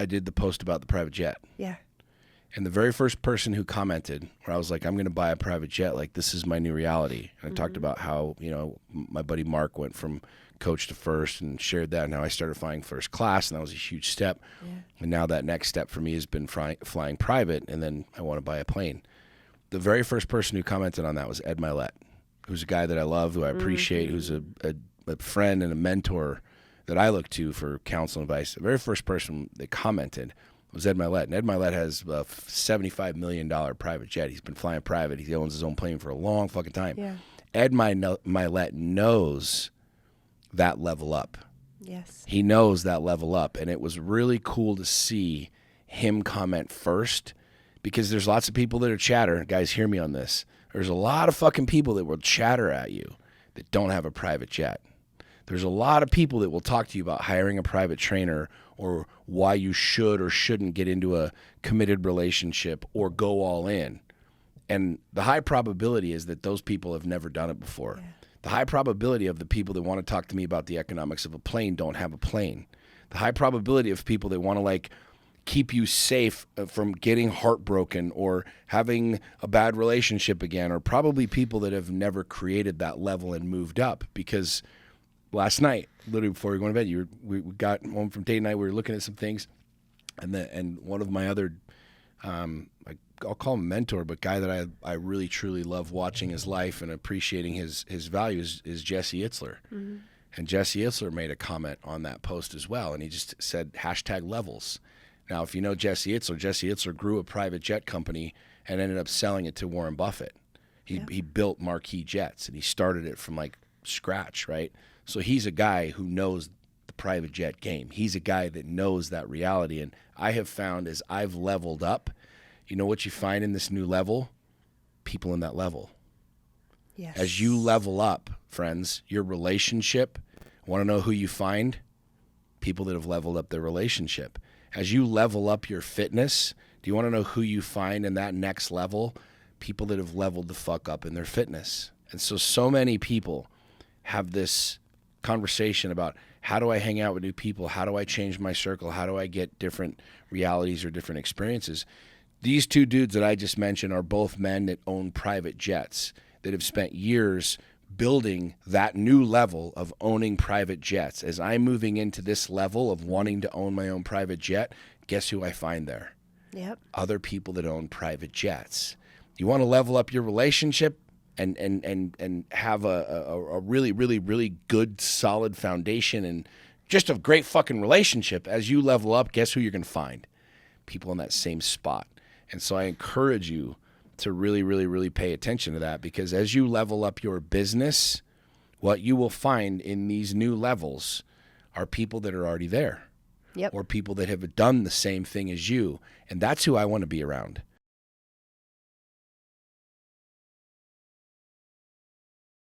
I did the post about the private jet. Yeah. And the very first person who commented, where I was like, I'm going to buy a private jet, like this is my new reality. And I talked about how, my buddy Mark went from coach to first and shared that. And how I started flying first class, and that was a huge step. Yeah. And now that next step for me has been flying private, and then I want to buy a plane. The very first person who commented on that was Ed Milet, who's a guy that I love, who I appreciate, who's a friend and a mentor that I look to for counsel and advice. The very first person that commented was Ed Milet. And Ed Milet has a $75 million private jet. He's been flying private. He owns his own plane for a long fucking time. Yeah. Ed Milet knows that level up. Yes. He knows that level up. And it was really cool to see him comment first, because there's lots of people that are chatter. Guys, hear me on this. There's a lot of fucking people that will chatter at you that don't have a private jet. There's a lot of people that will talk to you about hiring a private trainer, or why you should or shouldn't get into a committed relationship or go all in. And the high probability is that those people have never done it before. Yeah. The high probability of the people that want to talk to me about the economics of a plane don't have a plane. The high probability of people that want to keep you safe from getting heartbroken or having a bad relationship again are probably people that have never created that level and moved up. Because last night, literally before we were going to bed, we got home from date night. We were looking at some things, and one of my other, I'll call him mentor, but guy that I really truly love watching his life and appreciating his values is Jesse Itzler. Mm-hmm. And Jesse Itzler made a comment on that post as well, and he just said #levels. Now, if you know Jesse Itzler grew a private jet company and ended up selling it to Warren Buffett. He built Marquis Jets, and he started it from scratch, right? So he's a guy who knows the private jet game. He's a guy that knows that reality. And I have found as I've leveled up, you know what you find in this new level? People in that level. Yes. As you level up, friends, your relationship, want to know who you find? People that have leveled up their relationship. As you level up your fitness, do you want to know who you find in that next level? People that have leveled the fuck up in their fitness. And so many people have this conversation about, how do I hang out with new people? How do I change my circle? How do I get different realities or different experiences? These two dudes that I just mentioned are both men that own private jets, that have spent years building that new level of owning private jets. As I'm moving into this level of wanting to own my own private jet, guess who I find there? Yep. Other people that own private jets. You want to level up your relationship and have a really, really, really good, solid foundation and just a great fucking relationship. As you level up, guess who you're going to find? People in that same spot. And so I encourage you to really, really, really pay attention to that, because as you level up your business, what you will find in these new levels are people that are already there. Yep. Or people that have done the same thing as you. And that's who I want to be around.